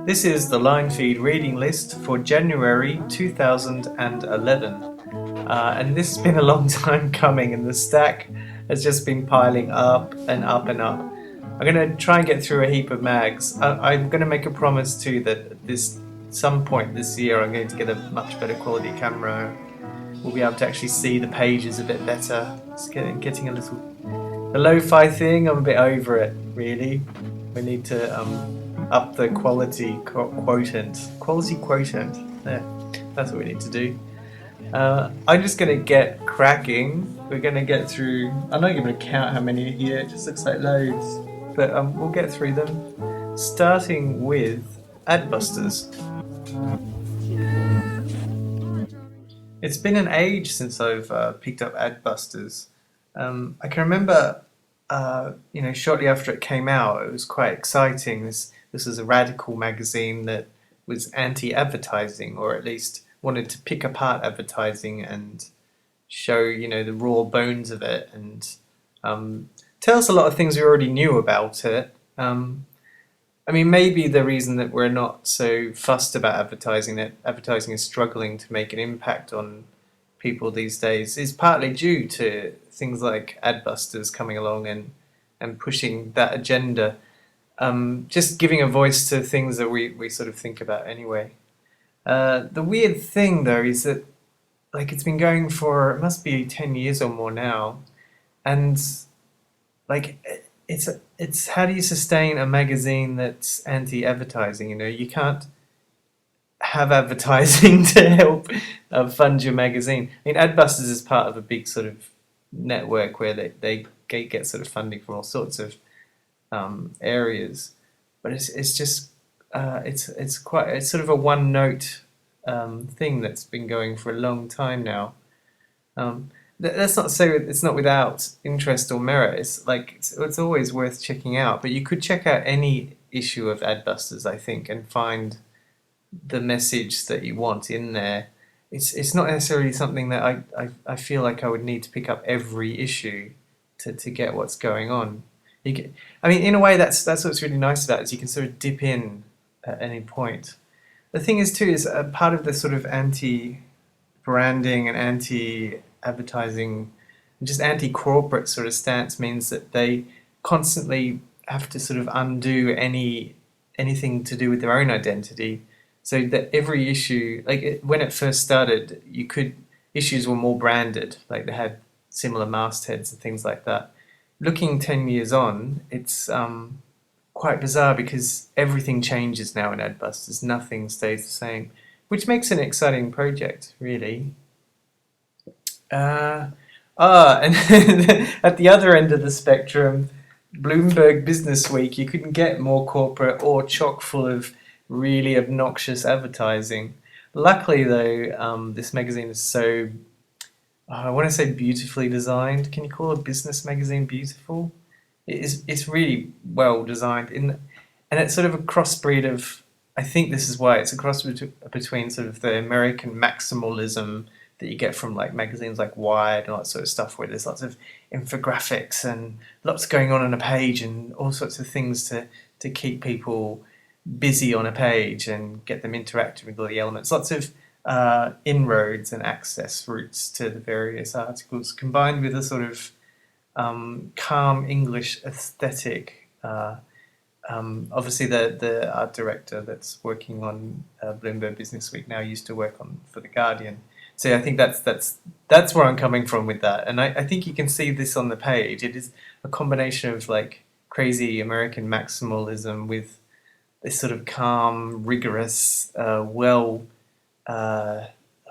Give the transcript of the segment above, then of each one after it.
This is the Linefeed Reading List for January 2011. And this has been a long time coming, and the stack has just been piling up and up and up. I'm going to try and get through a heap of mags. I'm going to make a promise too that some point this year I'm going to get a much better quality camera. We'll be able to actually see the pages a bit better. It's getting a little... The lo-fi thing, I'm a bit over it, really. We need to up the quality quotient. Quality quotient. There, that's what we need to do. I'm just going to get cracking. We're going to get through... I'm not even going to count how many are here. It just looks like loads. But we'll get through them. Starting with Adbusters. It's been an age since I've picked up Adbusters. I can remember, shortly after it came out, it was quite exciting. This was a radical magazine that was anti-advertising, or at least wanted to pick apart advertising and show, the raw bones of it, and tell us a lot of things we already knew about it. Maybe the reason that we're not so fussed about advertising, that advertising is struggling to make an impact on people these days, is partly due to things like Adbusters coming along and pushing that agenda, just giving a voice to things that we sort of think about anyway. The weird thing though is that it's been going for, it must be 10 years or more now, and it's how do you sustain a magazine that's anti-advertising? You can't have advertising to help fund your magazine. Adbusters is part of a big sort of network where they get sort of funding from all sorts of areas, but it's just it's sort of a one-note thing that's been going for a long time now. That's not to say it's not without interest or merit. It's always worth checking out. But you could check out any issue of Adbusters, I think, and find the message that you want in there. It's not necessarily something that I feel like I would need to pick up every issue to get what's going on. In a way, that's what's really nice about it, is you can sort of dip in at any point. The thing is too, is a part of the sort of anti-branding and anti-advertising, just anti-corporate sort of stance means that they constantly have to sort of undo anything to do with their own identity, so that every issue, when it first started, issues were more branded, they had similar mastheads and things like that. Looking 10 years on, it's quite bizarre because everything changes now in Adbusters. Nothing stays the same, which makes an exciting project, really. And at the other end of the spectrum, Bloomberg Businessweek, you couldn't get more corporate or chock full of really obnoxious advertising. Luckily though, this magazine is so, I want to say beautifully designed. Can you call a business magazine beautiful? It's really well designed, and it's sort of a crossbreed of, I think this is why, it's a cross between sort of the American maximalism that you get from magazines like Wired and all that sort of stuff, where there's lots of infographics and lots going on a page and all sorts of things to keep people busy on a page and get them interacting with all the elements. Lots of inroads and access routes to the various articles, combined with a sort of calm English aesthetic. Obviously the art director that's working on Bloomberg Businessweek now used to work for The Guardian. So I think that's where I'm coming from with that. And I think you can see this on the page. It is a combination of crazy American maximalism with this sort of calm, rigorous, I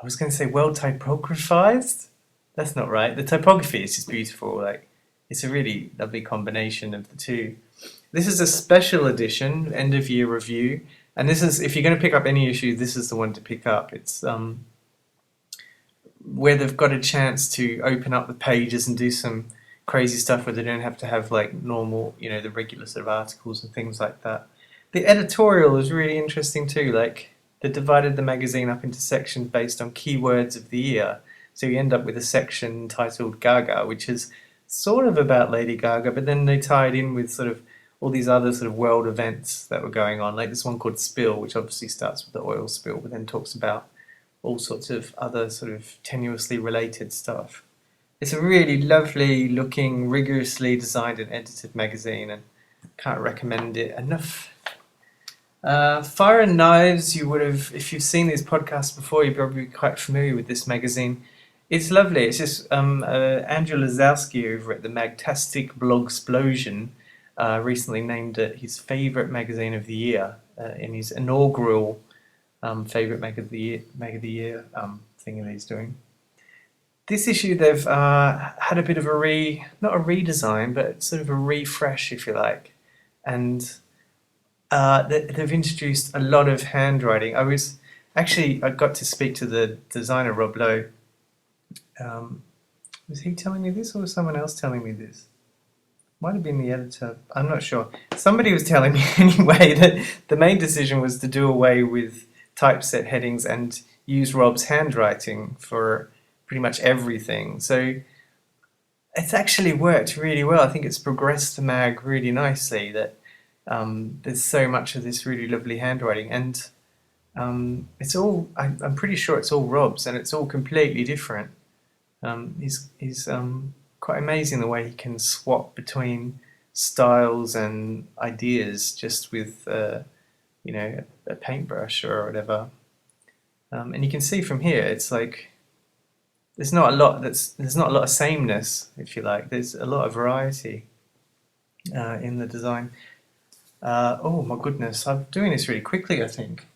was going to say well typographized. That's not right. The typography is just beautiful. It's a really lovely combination of the two. This is a special edition, end of year review, and this is, if you're going to pick up any issue, this is the one to pick up. It's where they've got a chance to open up the pages and do some crazy stuff where they don't have to have normal, the regular sort of articles and things like that. The editorial is really interesting too. They divided the magazine up into sections based on keywords of the year. So you end up with a section titled Gaga, which is sort of about Lady Gaga, but then they tie it in with sort of all these other sort of world events that were going on, like this one called Spill, which obviously starts with the oil spill, but then talks about all sorts of other sort of tenuously related stuff. It's a really lovely looking, rigorously designed and edited magazine, and can't recommend it enough. Fire and Knives, you would have, if you've seen these podcasts before, you're probably quite familiar with this magazine. It's lovely. It's just Andrew Lazowski over at the Magtastic Blogsplosion recently named it his favourite magazine of the year in his inaugural favourite mag of the year thing that he's doing. This issue they've had a bit of not a redesign, but sort of a refresh, if you like, and they've introduced a lot of handwriting. I got to speak to the designer, Rob Lowe. Was he telling me this or was someone else telling me this? Might have been the editor. I'm not sure. Somebody was telling me anyway that the main decision was to do away with typeset headings and use Rob's handwriting for pretty much everything. So it's actually worked really well. I think it's progressed the mag really nicely that there's so much of this really lovely handwriting, and it's all, I'm pretty sure it's all Rob's, and it's all completely different. He's quite amazing the way he can swap between styles and ideas just with a paintbrush or whatever. And you can see from here, it's like there's not a lot of sameness, if you like. There's a lot of variety in the design. Oh my goodness, I'm doing this really quickly, I think.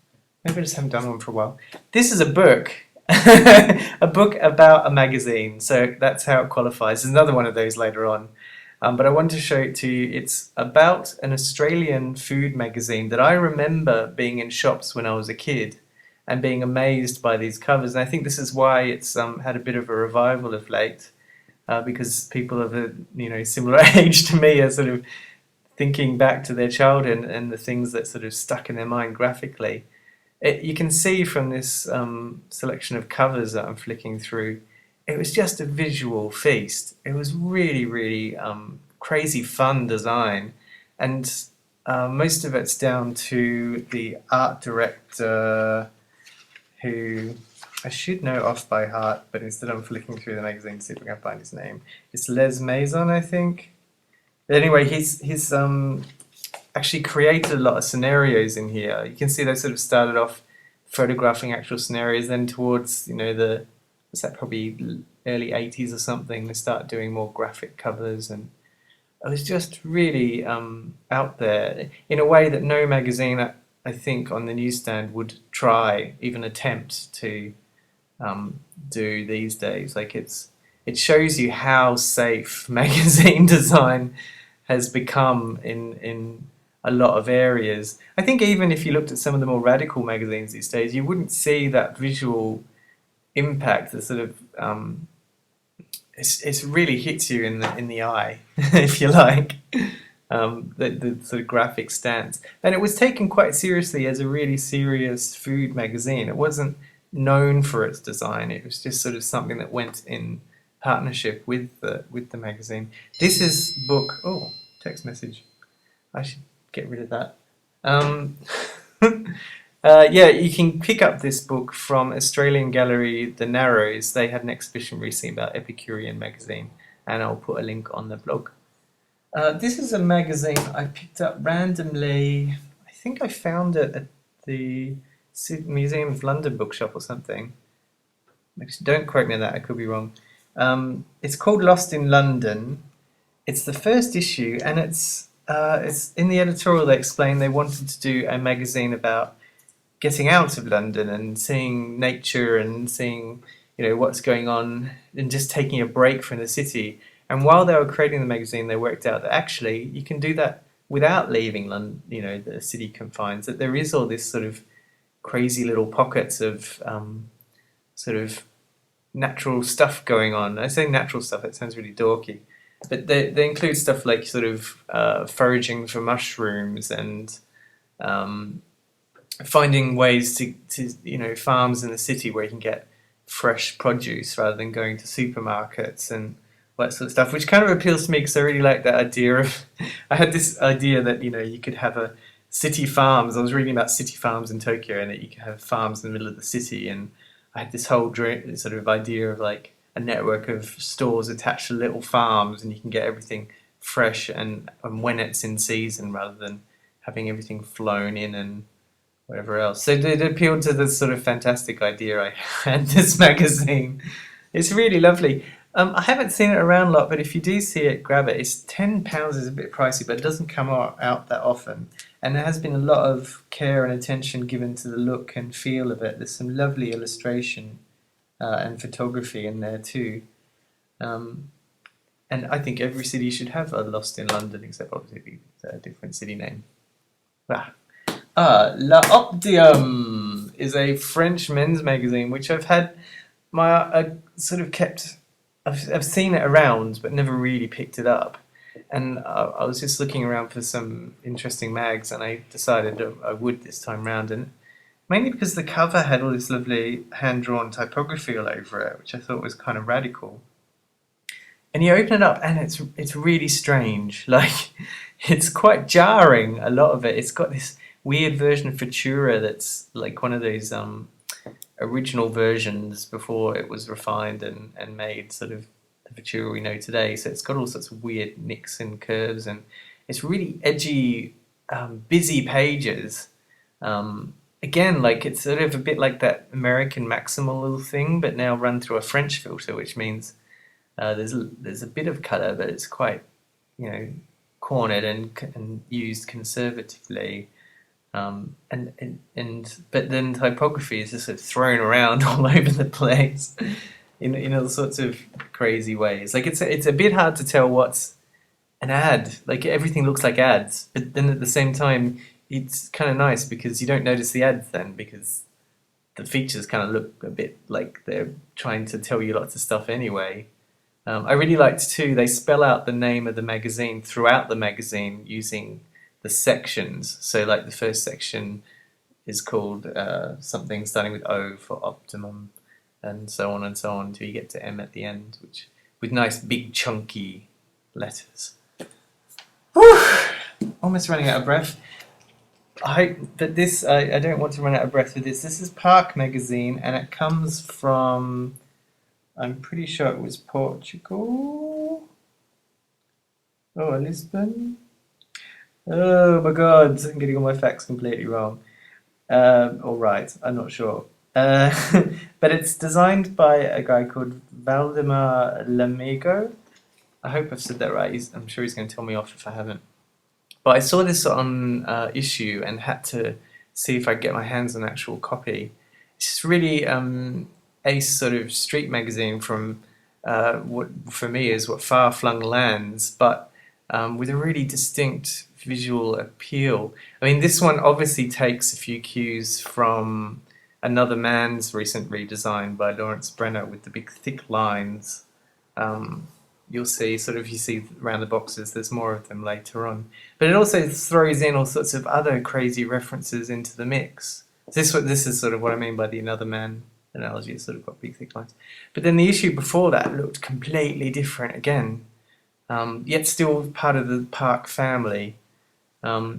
Maybe I just haven't done one for a while. This is a book. A book about a magazine, so that's how it qualifies. There's another one of those later on, but I wanted to show it to you. It's about an Australian food magazine that I remember being in shops when I was a kid and being amazed by these covers, and I think this is why it's had a bit of a revival of late, because people of a similar age to me are sort of thinking back to their childhood and the things that sort of stuck in their mind graphically. You can see from this selection of covers that I'm flicking through, it was just a visual feast. It was really, really crazy fun design, and most of it's down to the art director, who I should know off by heart, but instead I'm flicking through the magazine to see if I can find his name. It's Les Maison, I think. But anyway, he's actually created a lot of scenarios in here. You can see they sort of started off photographing actual scenarios, then towards probably early 80s or something, they start doing more graphic covers, and it was just really out there in a way that no magazine, I think, on the newsstand would try, even attempt to do these days. Like it shows you how safe magazine design has become in a lot of areas. I think even if you looked at some of the more radical magazines these days, you wouldn't see that visual impact. The sort of it's really hits you in the eye, if you like. The sort of graphic stance, and it was taken quite seriously as a really serious food magazine. It wasn't known for its design. It was just sort of something that went in partnership with the magazine. This is book. Oh, text message. I should get rid of that. Yeah, you can pick up this book from Australian gallery The Narrows. They had an exhibition recently about Epicurean magazine, and I'll put a link on the blog. This is a magazine I picked up randomly. I think I found it at the Museum of London bookshop or something. Actually, don't quote me on that, I could be wrong. It's called Lost in London. It's the first issue, and it's in the editorial they explained they wanted to do a magazine about getting out of London and seeing nature and seeing what's going on and just taking a break from the city. And while they were creating the magazine, they worked out that actually you can do that without leaving London, the city confines. That there is all this sort of crazy little pockets of sort of natural stuff going on. I say natural stuff; it sounds really dorky, but they include stuff like sort of foraging for mushrooms and finding ways to farms in the city where you can get fresh produce rather than going to supermarkets and that sort of stuff, which kind of appeals to me because I really like that idea of. I had this idea that you could have a city farms. I was reading about city farms in Tokyo, and that you could have farms in the middle of the city, and I had this whole sort of idea of like a network of stores attached to little farms, and you can get everything fresh and when it's in season, rather than having everything flown in and whatever else. So it appealed to this sort of fantastic idea I had this magazine. It's really lovely. I haven't seen it around a lot, but if you do see it, grab it. It's £10 is a bit pricey, but it doesn't come out that often. And there has been a lot of care and attention given to the look and feel of it. There's some lovely illustration and photography in there too. And I think every city should have a Lost in London, except obviously a different city name. L'Optium is a French men's magazine, which I've had sort of kept. I've seen it around, but never really picked it up. And I was just looking around for some interesting mags, and I decided I would this time round, and mainly because the cover had all this lovely hand-drawn typography all over it, which I thought was kind of radical. And you open it up, and it's really strange. Like, it's quite jarring, a lot of it. It's got this weird version of Futura that's like one of those original versions before it was refined and made sort of the Futura we know today. So it's got all sorts of weird nicks and curves, and it's really edgy, busy pages. Again, like it's sort of a bit like that American Maximal little thing, but now run through a French filter, which means there's a bit of colour, but it's quite cornered and used conservatively. But then typography is just sort of thrown around all over the place in all sorts of crazy ways. Like it's a bit hard to tell what's an ad. Like everything looks like ads, but then at the same time it's kind of nice because you don't notice the ads then, because the features kind of look a bit like they're trying to tell you lots of stuff anyway. I really liked too, they spell out the name of the magazine throughout the magazine using the sections. So like the first section is called something starting with O for optimum, and so on until you get to M at the end, which with nice big chunky letters. Whew! Almost running out of breath. I hope that this, I don't want to run out of breath with this. This is Parq magazine, and it comes from, I'm pretty sure it was Portugal. Oh, Lisbon. Oh my god, I'm getting all my facts completely wrong. All right, I'm not sure. But it's designed by a guy called Valdemar Lamego. I hope I've said that right. I'm sure he's going to tell me off if I haven't. But I saw this on Issue and had to see if I could get my hands on an actual copy. It's just really a sort of street magazine from what for me is what far-flung lands, but with a really distinct visual appeal. I mean, this one obviously takes a few cues from Another Man's recent redesign by Lawrence Brenner with the big thick lines. You'll see, you see around the boxes, there's more of them later on. But it also throws in all sorts of other crazy references into the mix. This is sort of what I mean by the Another Man analogy. It's sort of got big thick lines. But then the issue before that looked completely different again, yet still part of the Parq family. So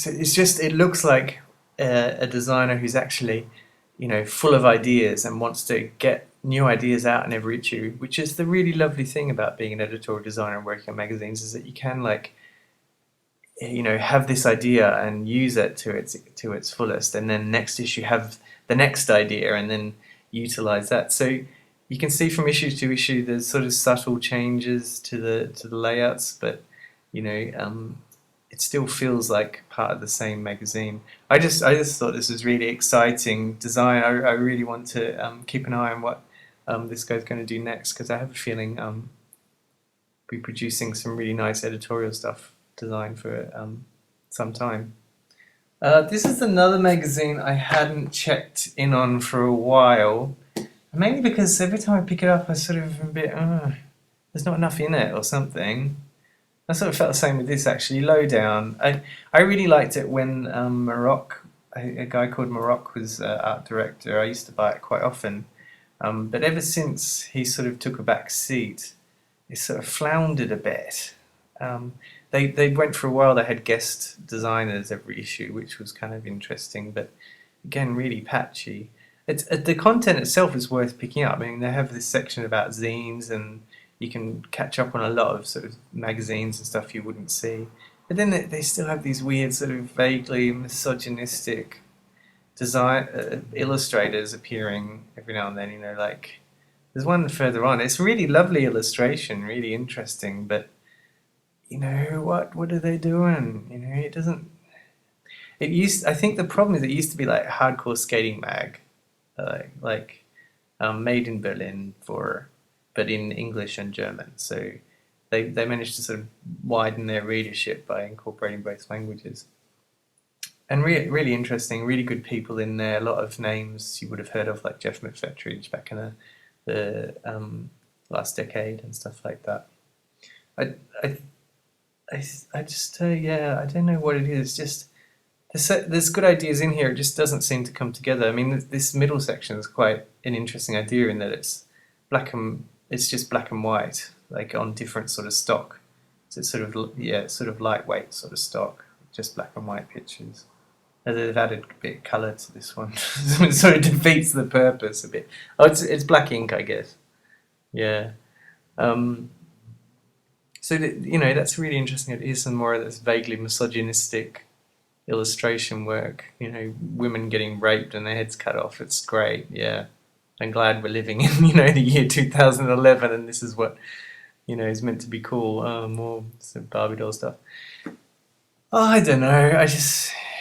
it looks like a designer who's actually, full of ideas and wants to get new ideas out in every issue, which is the really lovely thing about being an editorial designer and working on magazines, is that you can have this idea and use it to its fullest, and then next issue have the next idea and then utilize that. So you can see from issue to issue there's sort of subtle changes to the layouts, but it still feels like part of the same magazine. I just thought this was really exciting design. I really want to keep an eye on what this guy's going to do next, because I have a feeling be producing some really nice editorial stuff designed for some time. This is another magazine I hadn't checked in on for a while, mainly because every time I pick it up I sort of am a bit, there's not enough in it or something. I sort of felt the same with this actually. Lodown. I really liked it when a guy called Parq was art director. I used to buy it quite often, but ever since he sort of took a back seat, it sort of floundered a bit. They went for a while. They had guest designers every issue, which was kind of interesting, but again, really patchy. The content itself is worth picking up. I mean, they have this section about zines, and you can catch up on a lot of sort of magazines and stuff you wouldn't see. But then they still have these weird sort of vaguely misogynistic design illustrators appearing every now and then. You know, like there's one further on. It's really lovely illustration, really interesting, but you know what are they doing? You know, it doesn't. It used. I think the problem is it used to be like hardcore skating mag, made in Berlin but in English and German. So they managed to sort of widen their readership by incorporating both languages. And really interesting, really good people in there. A lot of names you would have heard of, like Jeff McFetridge back in the last decade and stuff like that. I just I don't know what it is. Just there's good ideas in here. It just doesn't seem to come together. I mean, this middle section is quite an interesting idea in that it's just black and white, like on different sort of stock. So it's sort of lightweight sort of stock, just black and white pictures. And they've added a bit of colour to this one. It sort of defeats the purpose a bit. Oh, it's black ink, I guess. Yeah. So that's really interesting. It is some more of this vaguely misogynistic illustration work. You know, women getting raped and their heads cut off. It's great. Yeah, I'm glad we're living in the year 2011, and this is what is meant to be cool. More some Barbie doll stuff. Oh, I don't know.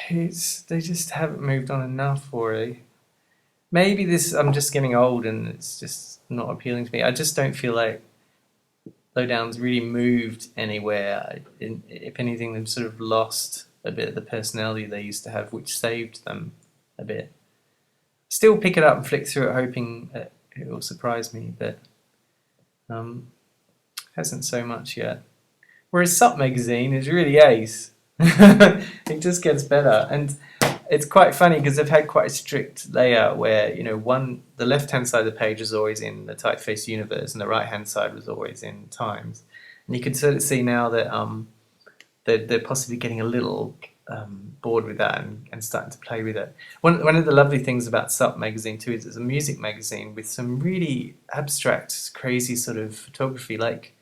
They just haven't moved on enough, or maybe I'm just getting old and it's just not appealing to me. I just don't feel like Lodown's really moved anywhere. If anything, they've sort of lost a bit of the personality they used to have, which saved them a bit. Still pick it up and flick through it, hoping it will surprise me, but hasn't so much yet. Whereas Sup magazine is really ace. It just gets better, and it's quite funny because they've had quite a strict layout where the left hand side of the page is always in the Typeface Universe and the right hand side was always in Times, and you can sort of see now that they're possibly getting a little bored with that and starting to play with it. One of the lovely things about Sup magazine too is it's a music magazine with some really abstract, crazy sort of photography. Like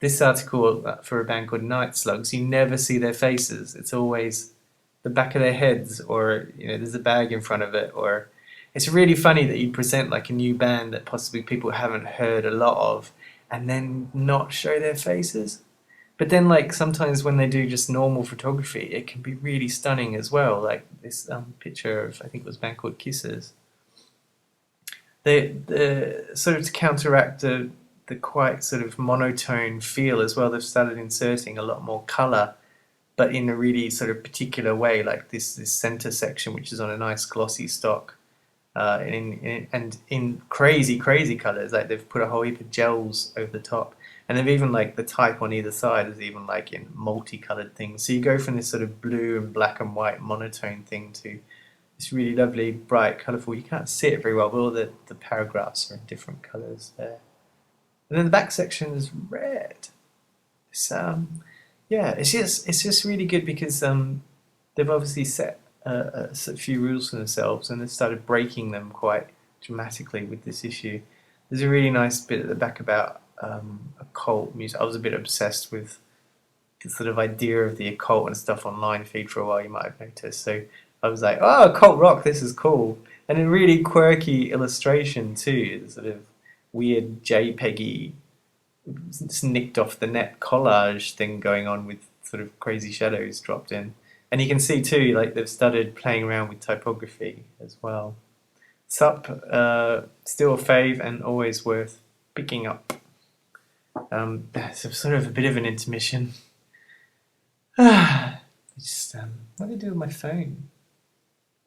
this article for a band called Night Slugs, you never see their faces. It's always the back of their heads, or there's a bag in front of it, or it's really funny that you present like a new band that possibly people haven't heard a lot of and then not show their faces. But then like sometimes when they do just normal photography, it can be really stunning as well, like this picture of, I think it was a band called Kisses. The sort of to counteract the quite sort of monotone feel as well, they've started inserting a lot more colour, but in a really sort of particular way, like this center section, which is on a nice glossy stock, and in crazy colors. Like they've put a whole heap of gels over the top, and they've even like the type on either side is even like in multicolored things. So you go from this sort of blue and black and white monotone thing to this really lovely, bright, colorful. You can't see it very well, but all the paragraphs are in different colors there. And then the back section is red. It's just really good because they've obviously set a few rules for themselves, and they've started breaking them quite dramatically with this issue. There's a really nice bit at the back about occult music. I was a bit obsessed with the sort of idea of the occult and stuff on Linefeed for a while, you might have noticed. So I was like, oh, occult rock, this is cool. And a really quirky illustration too, sort of weird JPEG-y, nicked off the net collage thing going on with sort of crazy shadows dropped in. And you can see too, like they've started playing around with typography as well. Sup, still a fave and always worth picking up. So sort of a bit of an intermission. What do I do with my phone?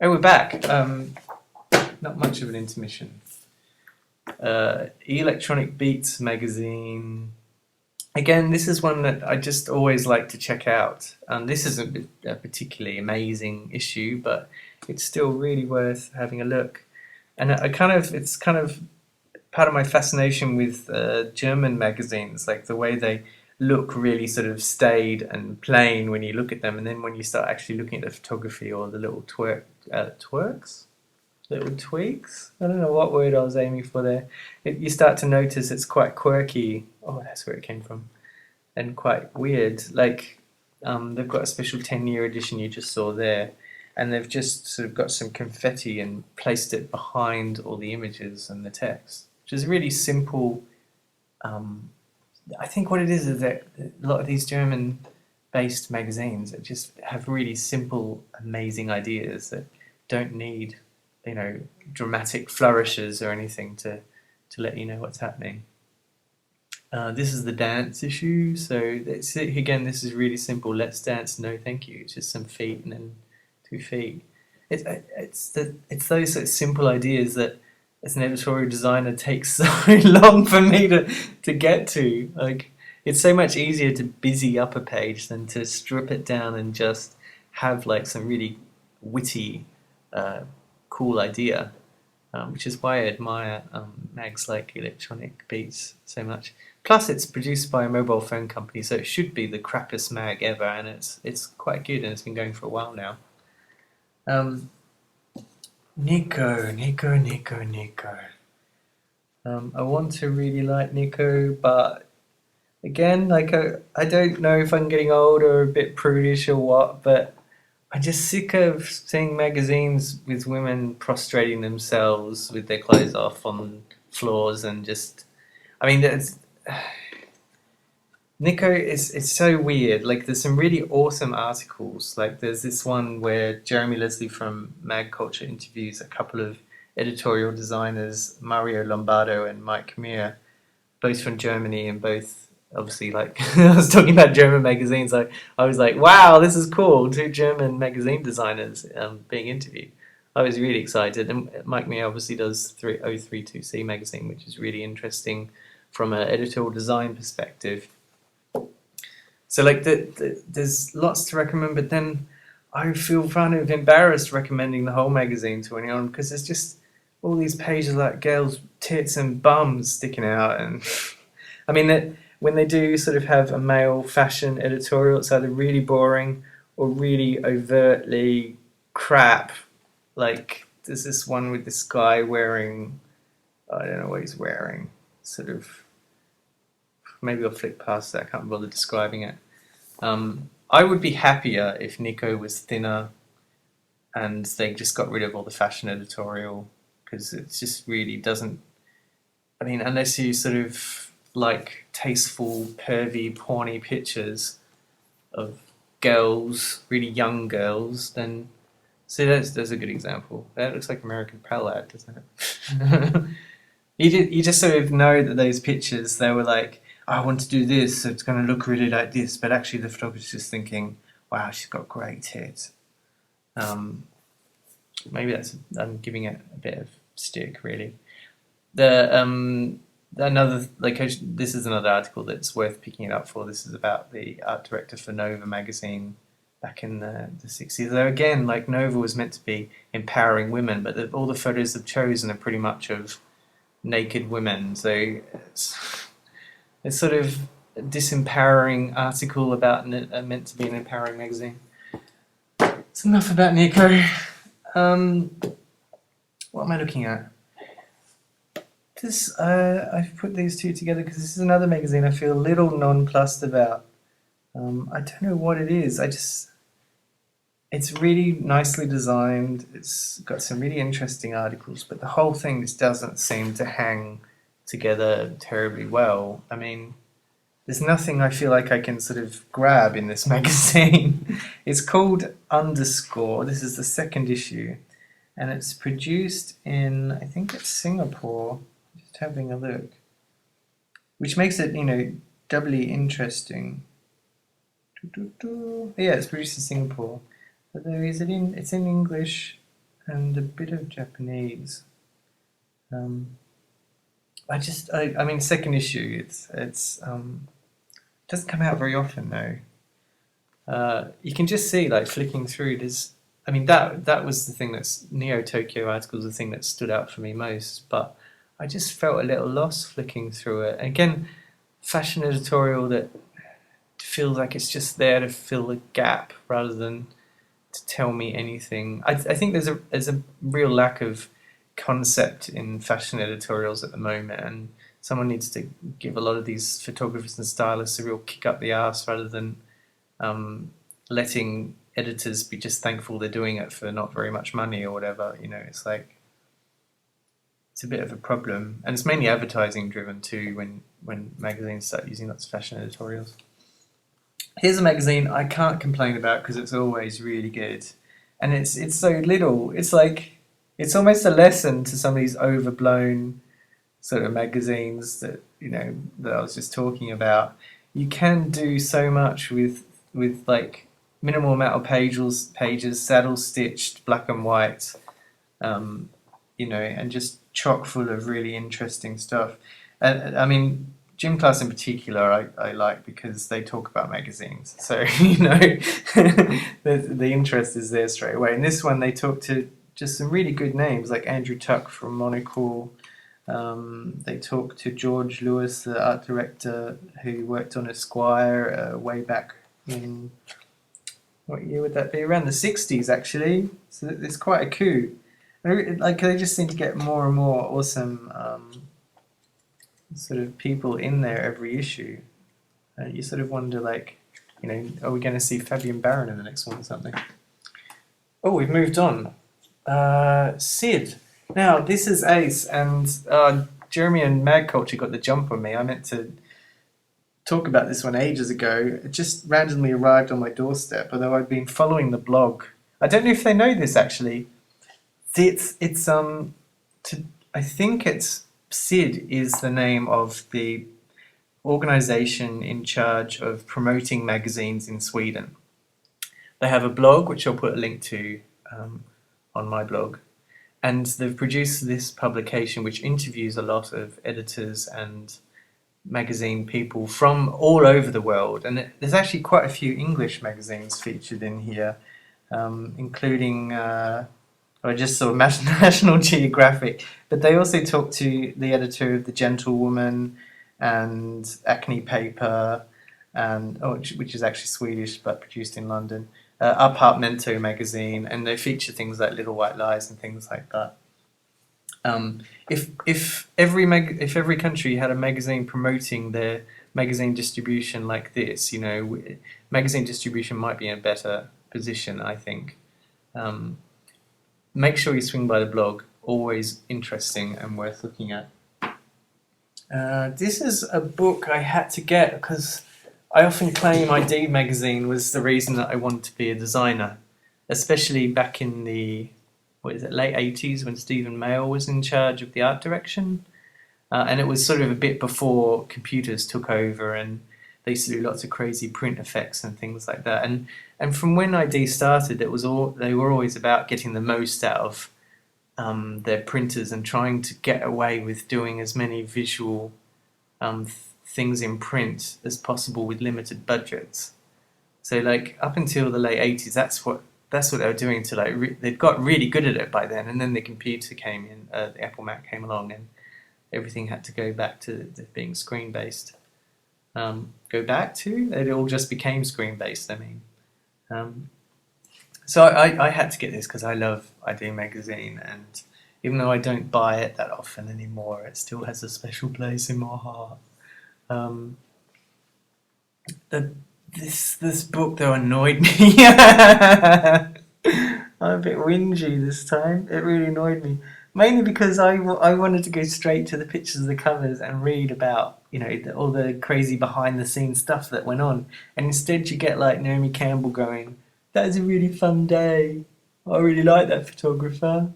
Oh, we're back. Not much of an intermission. Electronic Beats magazine. Again, this is one that I just always like to check out. This isn't a particularly amazing issue, but it's still really worth having a look. And it's kind of part of my fascination with German magazines, like the way they look really sort of staid and plain when you look at them, and then when you start actually looking at the photography or the little twerks, little tweaks. I don't know what word I was aiming for there. You start to notice it's quite quirky. Oh, that's where it came from, and quite weird. Like they've got a special 10-year edition you just saw there, and they've just sort of got some confetti and placed it behind all the images and the text, which is really simple. I think what it is that a lot of these German-based magazines just have really simple, amazing ideas that don't need, dramatic flourishes or anything to let you know what's happening. This is the dance issue, so again, this is really simple. Let's dance, no thank you. It's just some feet and then 2 feet. It's those sort of simple ideas that, as an editorial designer, takes so long for me to get to. Like, it's so much easier to busy up a page than to strip it down and just have like some really witty, cool idea, which is why I admire mags like Electronic Beats so much. Plus, it's produced by a mobile phone company, so it should be the crappiest mag ever, and it's quite good, and it's been going for a while now. Nico. I want to really like Nico, but again, like I don't know if I'm getting old or a bit prudish or what, but I'm just sick of seeing magazines with women prostrating themselves with their clothes off on floors and just, Nico it's so weird. Like, there's some really awesome articles. Like, there's this one where Jeremy Leslie from Mag Culture interviews a couple of editorial designers, Mario Lombardo and Mike Muir, both from Germany, and both obviously, like, I was talking about German magazines. I was like, wow, this is cool. 2 German magazine designers being interviewed. I was really excited. And Mike Muir obviously does 032C magazine, which is really interesting from an editorial design perspective. So, like, there's lots to recommend, but then I feel kind of embarrassed recommending the whole magazine to anyone, because there's just all these pages like girls' tits and bums sticking out. And when they do sort of have a male fashion editorial, it's either really boring or really overtly crap. Like, there's this one with this guy wearing, I don't know what he's wearing, sort of. Maybe I'll flick past that. I can't bother describing it. I would be happier if Nico was thinner and they just got rid of all the fashion editorial, because it just really doesn't. Unless you sort of like tasteful, pervy, porny pictures of girls, really young girls, then see, there's a good example. That looks like American Pal ad, doesn't it? You just sort of know that those pictures, they were like, I want to do this, so it's going to look really like this, but actually the photographer's just thinking, wow, she's got great tits. Maybe I'm giving it a bit of stick, really. This is another article that's worth picking it up for. This is about the art director for Nova magazine back in the 60s. Though again, like, Nova was meant to be empowering women, but all the photos they've chosen are pretty much of naked women, so it's sort of a disempowering article about meant to be an empowering magazine. It's enough about Nico. What am I looking at? I've put these two together because this is another magazine I feel a little nonplussed about. I don't know what it is. It's really nicely designed. It's got some really interesting articles, but the whole thing just doesn't seem to hang together terribly well. There's nothing I feel like I can sort of grab in this magazine. It's called Underscore. This is the 2nd issue, and it's produced in, I think it's Singapore. Just having a look, which makes it, doubly interesting. Yeah, it's produced in Singapore, but it's in English and a bit of Japanese. Second issue. It's doesn't come out very often though. You can just see, like, flicking through. That was the thing that's Neo Tokyo article was the thing that stood out for me most. But I just felt a little lost flicking through it. Again, fashion editorial that feels like it's just there to fill a gap rather than to tell me anything. I think there's a real lack of concept in fashion editorials at the moment, and someone needs to give a lot of these photographers and stylists a real kick up the arse rather than letting editors be just thankful they're doing it for not very much money or whatever. It's like, it's a bit of a problem, and it's mainly advertising driven too when magazines start using lots of fashion editorials. Here's a magazine I can't complain about because it's always really good, and it's so little. It's like, it's almost a lesson to some of these overblown sort of magazines that that I was just talking about. You can do so much with like minimal amount of pages, saddle stitched, black and white, and just chock full of really interesting stuff. And I mean, gym class in particular, I like because they talk about magazines. So the interest is there straight away. In this one, they talk to just some really good names like Andrew Tuck from Monocle. They talk to George Lewis, the art director who worked on Esquire way back in, what year would that be? Around the 60s, actually. So it's quite a coup. Like, they just seem to get more and more awesome sort of people in there every issue. You sort of wonder, like, are we going to see Fabian Baron in the next one or something? Oh, we've moved on. Sid. Now, this is Ace, and Jeremy and Mag Culture got the jump on me. I meant to talk about this one ages ago. It just randomly arrived on my doorstep, although I'd been following the blog. I don't know if they know this, actually. I think it's SID is the name of the organization in charge of promoting magazines in Sweden. They have a blog, which I'll put a link to on my blog, and they've produced this publication which interviews a lot of editors and magazine people from all over the world, and there's actually quite a few English magazines featured in here, including I just saw National Geographic, but they also talk to the editor of The Gentlewoman and Acne Paper, and which is actually Swedish but produced in London, Apartmento magazine, and they feature things like Little White Lies and things like that. If every country had a magazine promoting their magazine distribution like this, magazine distribution might be in a better position, I think. Make sure you swing by the blog. Always interesting and worth looking at. This is a book I had to get because I often claim ID magazine was the reason that I wanted to be a designer, especially back in the late 80s when Stephen Mayle was in charge of the art direction. And it was sort of a bit before computers took over and they used to do lots of crazy print effects and things like that. And from when ID started, they were always about getting the most out of their printers and trying to get away with doing as many visual things in print as possible with limited budgets. So like up until the late 80s, that's what they were doing to they'd got really good at it by then, and then the computer came in, the Apple Mac came along, and everything had to go back to being screen based. It all just became screen based. I mean, so I had to get this because I love ID magazine, and even though I don't buy it that often anymore, it still has a special place in my heart. This book though annoyed me. I'm a bit whingy this time. It really annoyed me, mainly because I wanted to go straight to the pictures of the covers and read about all the crazy behind the scenes stuff that went on, and instead you get like Naomi Campbell going, "That was a really fun day. I really like that photographer,"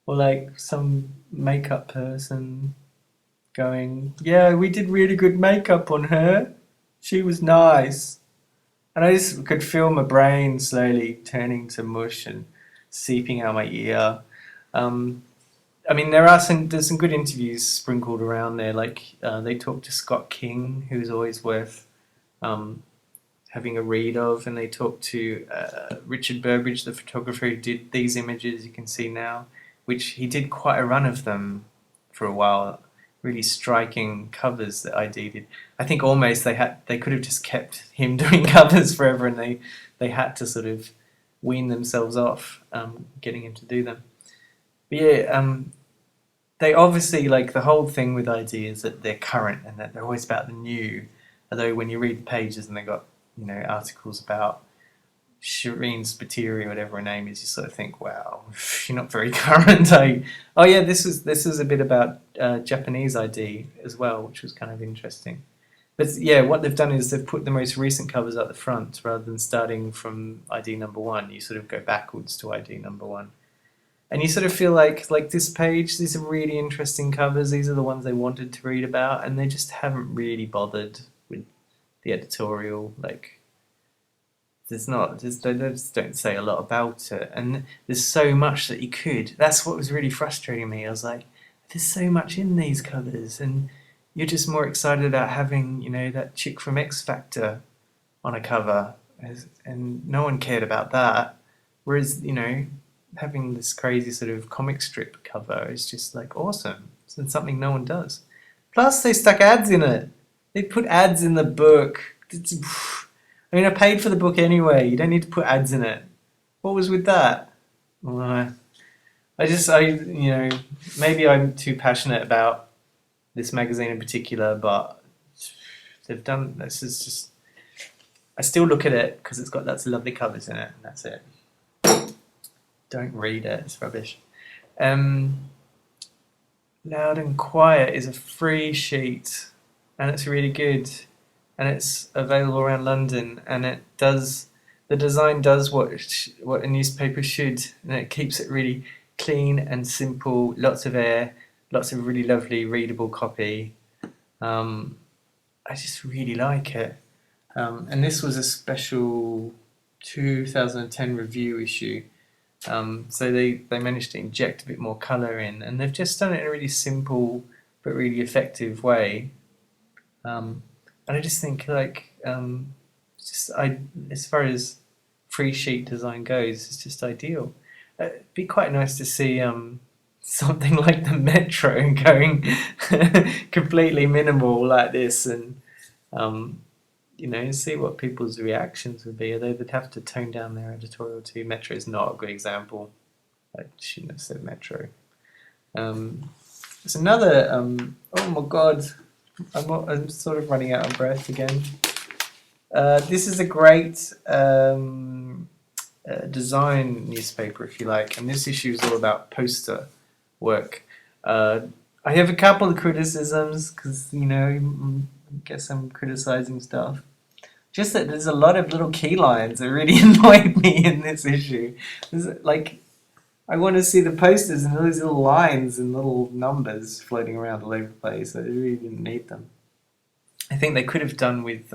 or like some makeup person going, "Yeah, we did really good makeup on her. She was nice." And I just could feel my brain slowly turning to mush and seeping out my ear. I mean, there's some good interviews sprinkled around there. Like they talked to Scott King, who's always worth having a read of, and they talked to Richard Burbridge, the photographer who did these images you can see now, which he did quite a run of them for a while. Really striking covers that ID did. I think almost they could have just kept him doing covers forever, and they had to sort of wean themselves off getting him to do them. But yeah, they obviously, like, the whole thing with ID is that they're current and that they're always about the new. Although when you read the pages and they got, you know, articles about Shireen Spiteri, whatever her name is, you sort of think, wow, you're not very current. Oh yeah, this was a bit about Japanese ID as well, which was kind of interesting. But yeah, what they've done is they've put the most recent covers at the front rather than starting from ID number 1. You sort of go backwards to ID number 1. And you sort of feel like this page, these are really interesting covers. These are the ones they wanted to read about, and they just haven't really bothered with the editorial. Like, they just don't say a lot about it. And there's so much that you could. That's what was really frustrating me. I was like, there's so much in these covers, and you're just more excited about having, you know, that chick from X Factor on a cover, and no one cared about that. Whereas, you know, having this crazy sort of comic strip cover is just like awesome. It's something no one does. Plus, they stuck ads in it. They put ads in the book. I mean, I paid for the book anyway. You don't need to put ads in it. What was with that? You know, maybe I'm too passionate about this magazine in particular, but they've done, this is just, I still look at it because it's got lots of lovely covers in it, and that's it. Don't read it, it's rubbish. Loud and Quiet is a free sheet, and it's really good, and it's available around London, and the design does what a newspaper should, and it keeps it really clean and simple, lots of air, lots of really lovely readable copy. I just really like it. And this was a special 2010 review issue. So they managed to inject a bit more colour in, and they've just done it in a really simple but really effective way. And I just think, like, as far as free sheet design goes, it's just ideal. It'd be quite nice to see something like the Metro going completely minimal like this, and you know, see what people's reactions would be. Although they'd have to tone down their editorial too. Metro is not a good example. I shouldn't have said Metro. There's another. Oh my God, I'm sort of running out of breath again. This is a great design newspaper, if you like, and this issue is all about poster work. I have a couple of criticisms because, you know, I guess I'm criticizing stuff. Just that there's a lot of little key lines that really annoyed me in this issue. Like, I want to see the posters and all these little lines and little numbers floating around all over the place. I really didn't need them. I think they could have done with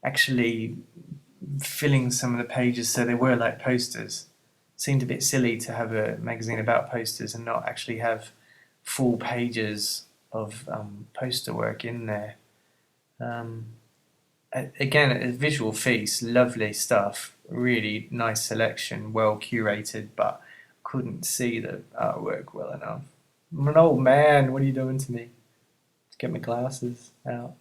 actually filling some of the pages so they were like posters. It seemed a bit silly to have a magazine about posters and not actually have full pages of poster work in there. Again, a visual feast, lovely stuff, really nice selection, well curated, but couldn't see the artwork well enough. I'm an old man, what are you doing to me? Let's get my glasses out.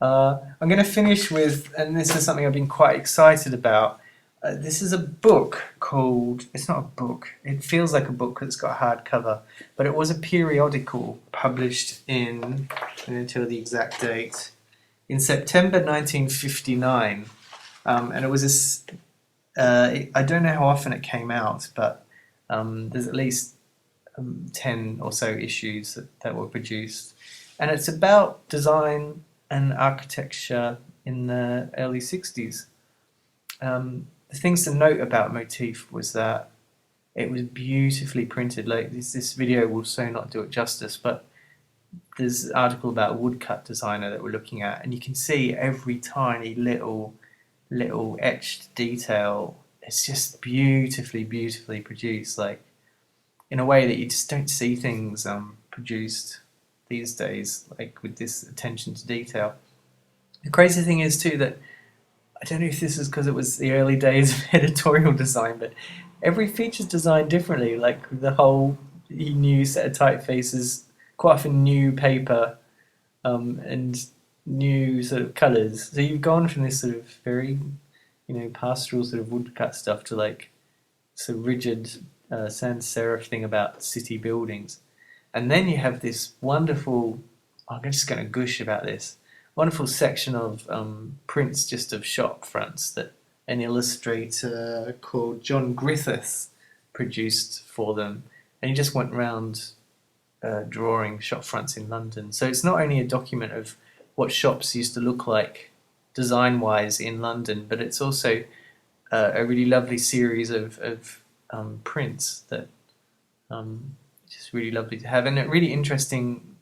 I'm going to finish with, and this is something I've been quite excited about. This is a book called, it's not a book, it feels like a book because it's got a hardcover, but it was a periodical published in, I'm going to tell the exact date, in September 1959. And it was I don't know how often it came out, but there's at least 10 or so issues that were produced. And it's about design and architecture in the early 60s. The things to note about Motif was that it was beautifully printed. Like this video will so not do it justice, but there's an article about a woodcut designer that we're looking at, and you can see every tiny little etched detail. It's just beautifully produced, like in a way that you just don't see things produced these days, like with this attention to detail. The crazy thing is too that I don't know if this is because it was the early days of editorial design, but every feature's designed differently. Like the whole new set of typefaces, quite often new paper, and new sort of colours. So you've gone from this sort of very, pastoral sort of woodcut stuff to like sort of rigid sans serif thing about city buildings. And then you have this wonderful, I'm just going to gush about this, wonderful section of prints just of shop fronts that an illustrator called John Griffiths produced for them. And he just went around drawing shop fronts in London. So it's not only a document of what shops used to look like design-wise in London, but it's also a really lovely series of prints that just really lovely to have, and a really interesting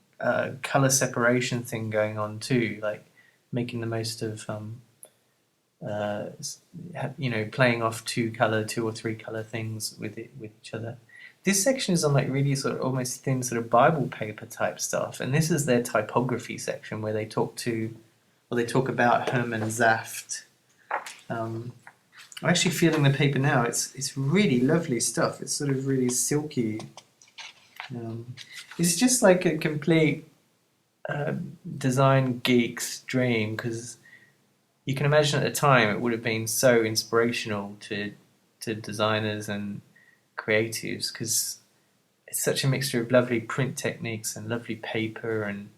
color separation thing going on too, like making the most of playing off two or three color things with each other. This section is on like really sort of almost thin sort of Bible paper type stuff, and this is their typography section where they talk about Hermann Saft. I'm actually feeling the paper now. It's really lovely stuff. It's sort of really silky. It's just like a complete design geek's dream, because you can imagine at the time it would have been so inspirational to designers and creatives, because it's such a mixture of lovely print techniques and lovely paper and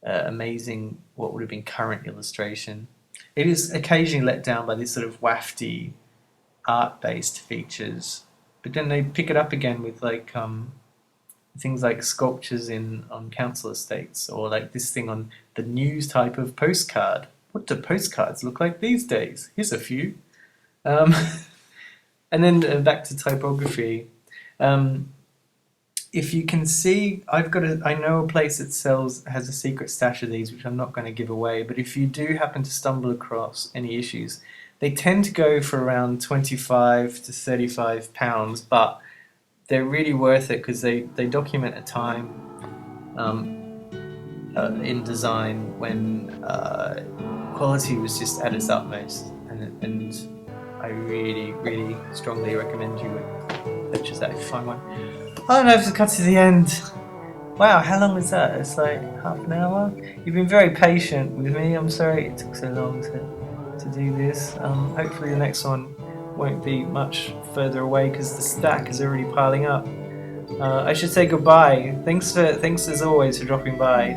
amazing what would have been current illustration. It is occasionally let down by these sort of wafty art-based features, but then they pick it up again with like things like sculptures on council estates, or like this thing on the news type of postcard. What do postcards look like these days? Here's a few. And then back to typography. If you can see, I know a place that has a secret stash of these, which I'm not going to give away, but if you do happen to stumble across any issues, they tend to go for around £25 to £35, but they're really worth it because they document a time in design when quality was just at its utmost, and I really, really strongly recommend you purchase that if you find one. Oh no, I've cut to the end. Wow, how long was that? It's like half an hour. You've been very patient with me. I'm sorry it took so long to do this. Hopefully the next one won't be much further away because the stack is already piling up. I should say goodbye. Thanks as always for dropping by.